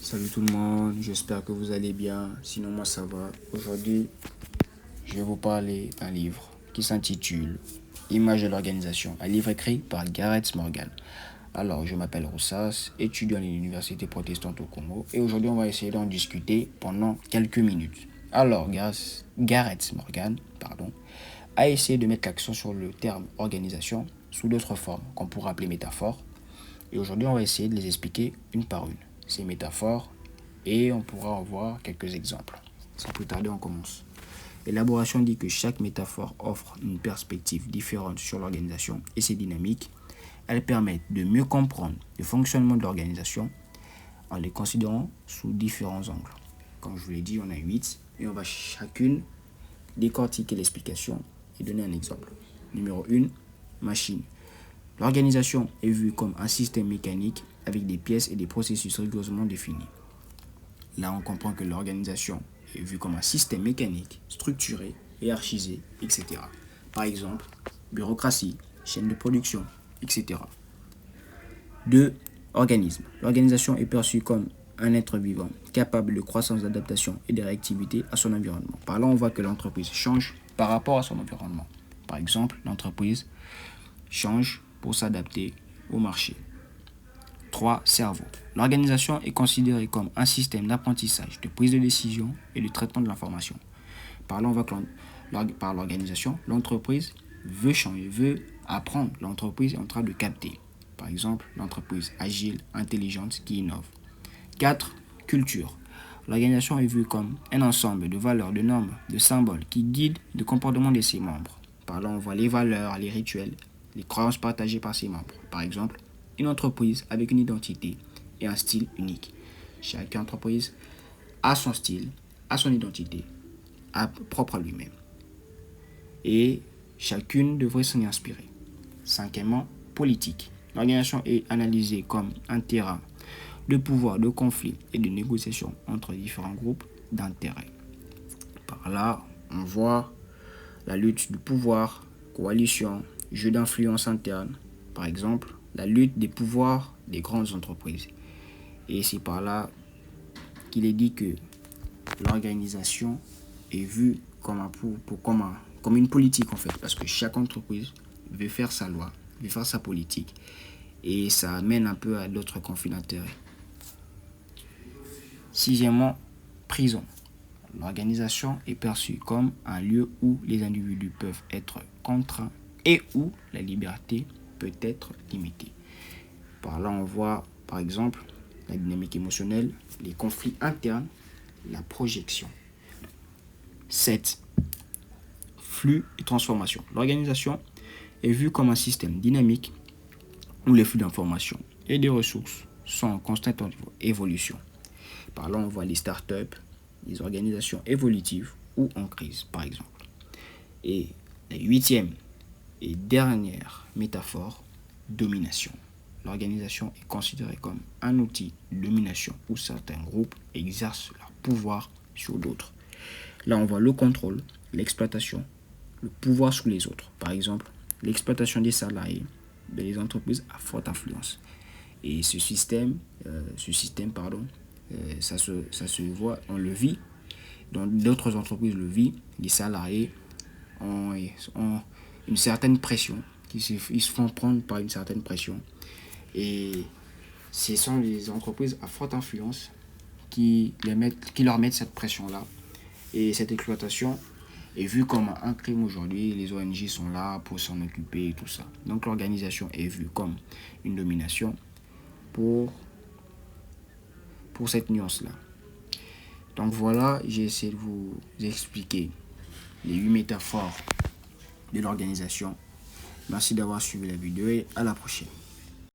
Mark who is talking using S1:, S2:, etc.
S1: Salut tout le monde, j'espère que vous allez bien, sinon moi ça va. Aujourd'hui, je vais vous parler d'un livre qui s'intitule Image de l'organisation, un livre écrit par Gareth Morgan. Alors, je m'appelle Roussas, étudiant à l'Université protestante au Congo, et aujourd'hui on va essayer d'en discuter pendant quelques minutes. Alors, Gareth Morgan, a essayé de mettre l'accent sur le terme organisation sous d'autres formes qu'on pourrait appeler métaphores, et aujourd'hui on va essayer de les expliquer une par une, ces métaphores, et on pourra en voir quelques exemples. Sans plus tarder, on commence. L'élaboration dit que chaque métaphore offre une perspective différente sur l'organisation et ses dynamiques. Elles permettent de mieux comprendre le fonctionnement de l'organisation en les considérant sous différents angles. Comme je vous l'ai dit, on a 8 et on va chacune décortiquer l'explication et donner un exemple. Numéro 1, machine. L'organisation est vue comme un système mécanique avec des pièces et des processus rigoureusement définis. Là, on comprend que l'organisation est vue comme un système mécanique, structuré, hiérarchisé, etc. Par exemple, bureaucratie, chaîne de production, etc. 2. Organisme. L'organisation est perçue comme un être vivant, capable de croissance, d'adaptation et de réactivité à son environnement. Par là, on voit que l'entreprise change par rapport à son environnement. Par exemple, l'entreprise change pour s'adapter au marché. 3. Cerveau. L'organisation est considérée comme un système d'apprentissage, de prise de décision et de traitement de l'information. Par là, on voit que par l'organisation, l'entreprise veut changer, veut apprendre. L'entreprise est en train de capter. Par exemple, l'entreprise agile, intelligente, qui innove. 4. Culture. L'organisation est vue comme un ensemble de valeurs, de normes, de symboles qui guident le comportement de ses membres. Par là, on voit les valeurs, les rituels, les croyances partagées par ses membres. Par exemple, une entreprise avec une identité et un style unique. Chaque entreprise a son style, a son identité, propre à lui-même. Et chacune devrait s'en inspirer. 5. Politique. L'organisation est analysée comme un terrain de pouvoir, de conflit et de négociation entre différents groupes d'intérêts. Par là, on voit la lutte du pouvoir, coalition, jeu d'influence interne. Par exemple, la lutte des pouvoirs des grandes entreprises. Et c'est par là qu'il est dit que l'organisation est vue comme une politique en fait, parce que chaque entreprise veut faire sa loi, veut faire sa politique, et ça amène un peu à d'autres conflits d'intérêts. 6. Prison. L'organisation est perçue comme un lieu où les individus peuvent être contraints et où la liberté peut être limitée. Par là, on voit, par exemple, la dynamique émotionnelle, les conflits internes, la projection. 7. Flux et transformation. L'organisation est vue comme un système dynamique où les flux d'informations et des ressources sont en constante évolution. Par là, on voit les startups, les organisations évolutives ou en crise, par exemple. Et la 8e et dernière métaphore, domination. L'organisation est considérée comme un outil de domination où certains groupes exercent leur pouvoir sur d'autres. Là, on voit le contrôle, l'exploitation, le pouvoir sur les autres. Par exemple, l'exploitation des salariés dans les entreprises à forte influence. Et ce système, ça se voit, on le vit. Dans d'autres entreprises le vivent. Les salariés ont une certaine pression, ils se font prendre par une certaine pression. Et ce sont les entreprises à forte influence qui leur mettent cette pression-là. Et cette exploitation est vue comme un crime aujourd'hui. Les ONG sont là pour s'en occuper et tout ça. Donc l'organisation est vue comme une domination pour cette nuance-là. Donc voilà, j'ai essayé de vous expliquer les 8 métaphores de l'organisation. Merci d'avoir suivi la vidéo et à la prochaine.